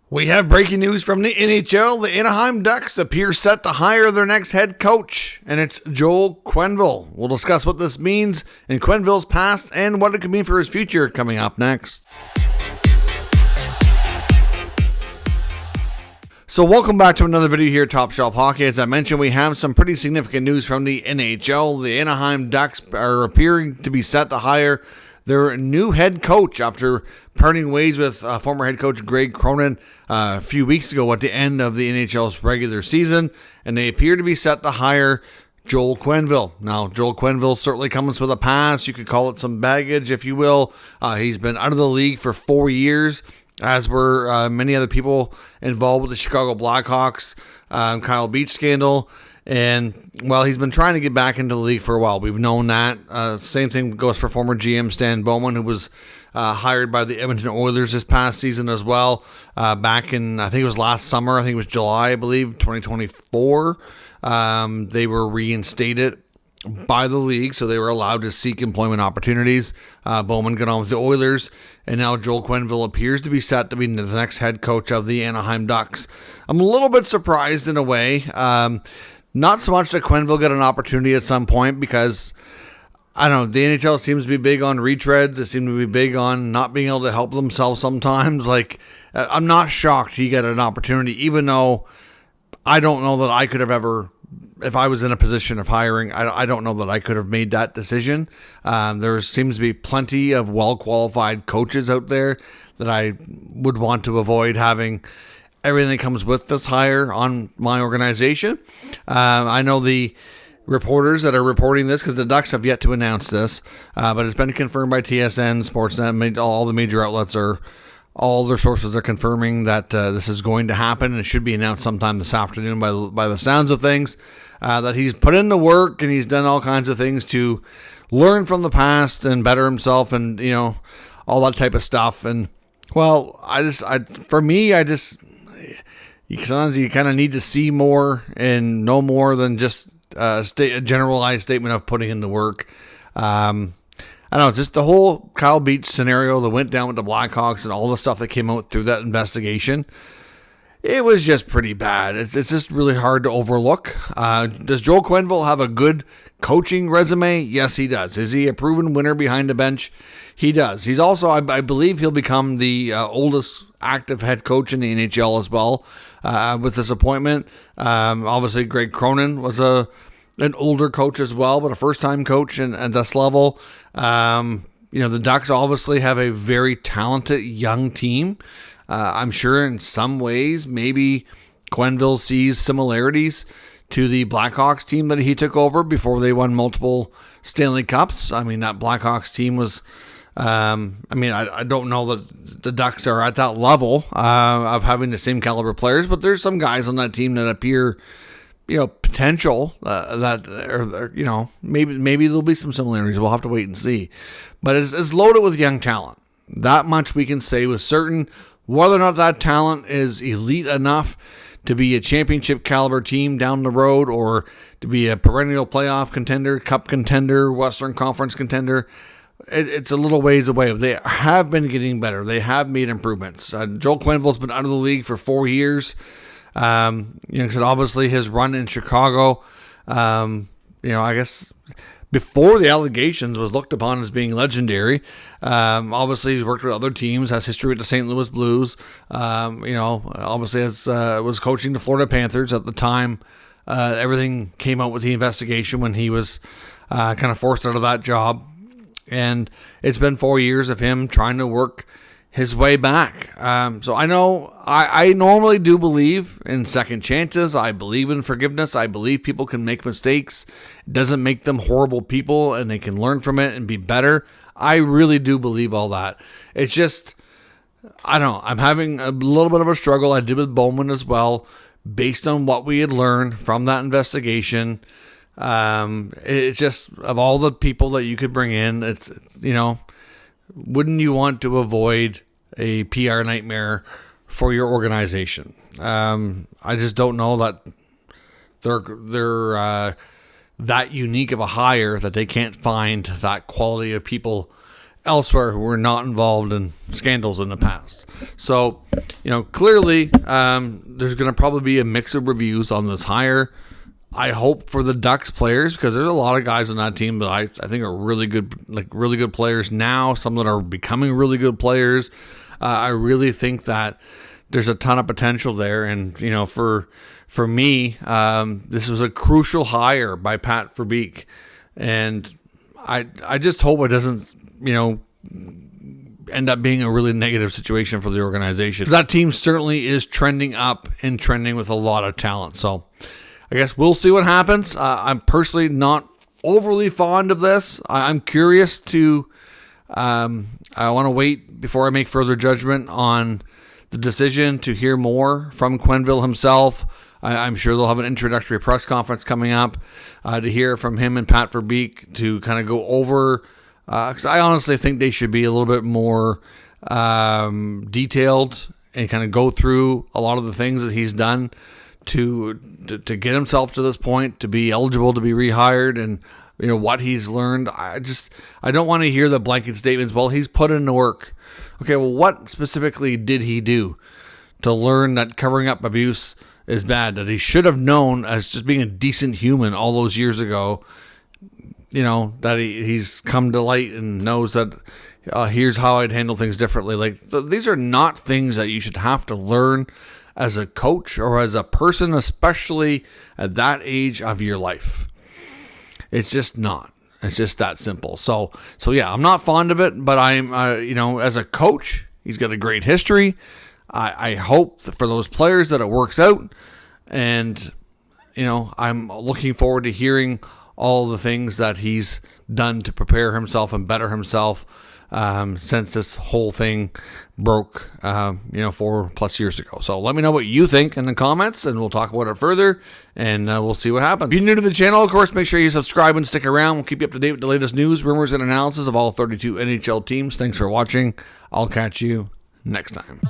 We have breaking news from the NHL. The Anaheim Ducks appear set to hire their next head coach, and it's Joel Quennville. We'll discuss what this means in Quennville's past and what it could mean for his future coming up next. So welcome back to another video here at Top Shelf Hockey. As I mentioned, we have some pretty significant news from the NHL. The Anaheim Ducks are appearing to be set to hire their new head coach after parting ways with former head coach Greg Cronin a few weeks ago at the end of the NHL's regular season, and they appear to be set to hire Joel Quennville. Now, Joel Quennville certainly comes with a past. You could call it some baggage, if you will. He's been out of the league for 4 years, as were many other people involved with the Chicago Blackhawks Kyle Beach scandal. And, well, he's been trying to get back into the league for a while. We've known that. Same thing goes for former GM Stan Bowman, who was hired by the Edmonton Oilers this past season as well. Back in, I think it was last summer. I think it was July, I believe, 2024. They were reinstated by the league, so they were allowed to seek employment opportunities. Bowman got on with the Oilers, and now Joel Quennville appears to be set to be the next head coach of the Anaheim Ducks. I'm a little bit surprised in a way. Not so much that Quennville got an opportunity at some point, because, I don't know, the NHL seems to be big on retreads. They seem to be big on not being able to help themselves sometimes. Like, I'm not shocked he got an opportunity, even though I don't know that I could have ever, if I was in a position of hiring, I don't know that I could have made that decision. There seems to be plenty of well-qualified coaches out there that I would want to avoid having everything that comes with this hire on my organization. I know the reporters that are reporting this, because the Ducks have yet to announce this, but it's been confirmed by TSN, Sportsnet, all the major outlets all their sources are confirming that this is going to happen, and it should be announced sometime this afternoon by the sounds of things, that he's put in the work and he's done all kinds of things to learn from the past and better himself, and, you know, all that type of stuff. And, well, sometimes you kind of need to see more and know more than just a generalized statement of putting in the work. I don't know, just the whole Kyle Beach scenario that went down with the Blackhawks and all the stuff that came out through that investigation, it was just pretty bad. It's just really hard to overlook. Does Joel Quennville have a good coaching resume? Yes, he does. Is he a proven winner behind the bench? He does. He's also, I believe he'll become the oldest active head coach in the NHL as well with this appointment. Obviously, Greg Cronin was an older coach as well, but a first-time coach at this level. The Ducks obviously have a very talented young team. I'm sure in some ways maybe Quennville sees similarities to the Blackhawks team that he took over before they won multiple Stanley Cups. I mean, that Blackhawks team was... I don't know that the Ducks are at that level of having the same caliber players, but there's some guys on that team that appear, potential maybe there'll be some similarities. We'll have to wait and see. But it's loaded with young talent. That much we can say with certain. Whether or not that talent is elite enough to be a championship caliber team down the road, or to be a perennial playoff contender, cup contender, Western Conference contender, it's a little ways away. They have been getting better. They have made improvements. Joel Quennville's been out of the league for 4 years. Obviously his run in Chicago, I guess before the allegations was looked upon as being legendary. Obviously he's worked with other teams, has history with the St. Louis Blues. Obviously was coaching the Florida Panthers at the time. Everything came out with the investigation when he was kind of forced out of that job. And it's been 4 years of him trying to work his way back. So I know I normally do believe in second chances. I believe in forgiveness. I believe people can make mistakes. It doesn't make them horrible people, and they can learn from it and be better. I really do believe all that. It's just, I don't know. I'm having a little bit of a struggle. I did with Bowman as well, based on what we had learned from that investigation. It's just, of all the people that you could bring in, it's, wouldn't you want to avoid a PR nightmare for your organization? I just don't know that they're that unique of a hire that they can't find that quality of people elsewhere who were not involved in scandals in the past. So, clearly there's going to probably be a mix of reviews on this hire. I hope for the Ducks players, because there's a lot of guys on that team that I think are really good players now, some that are becoming really good players. I really think that there's a ton of potential there. And, for me, this was a crucial hire by Pat Verbeek. And I just hope it doesn't, end up being a really negative situation for the organization. That team certainly is trending up and trending with a lot of talent. So I guess we'll see what happens. I'm personally not overly fond of this. I'm curious to, I want to wait before I make further judgment on the decision to hear more from Quennville himself. I'm sure they'll have an introductory press conference coming up to hear from him and Pat Verbeek to kind of go over, because I honestly think they should be a little bit more detailed and kind of go through a lot of the things that he's done to get himself to this point, to be eligible to be rehired, and what he's learned. I don't want to hear the blanket statements. Well, he's put in the work. Okay, well, what specifically did he do to learn that covering up abuse is bad, that he should have known as just being a decent human all those years ago, that he's come to light and knows that here's how I'd handle things differently. These are not things that you should have to learn as a coach or as a person, especially at that age of your life. It's just not. It's just that simple. So yeah, I'm not fond of it, but I'm, as a coach, he's got a great history. I hope that for those players that it works out, and I'm looking forward to hearing all the things that he's done to prepare himself and better himself since this whole thing broke 4+ years ago. So let me know what you think in the comments, and we'll talk about it further, and we'll see what happens. If you're new to the channel, of course, make sure you subscribe and stick around. We'll keep you up to date with the latest news, rumors, and analysis of all 32 NHL teams. Thanks for watching. I'll catch you next time.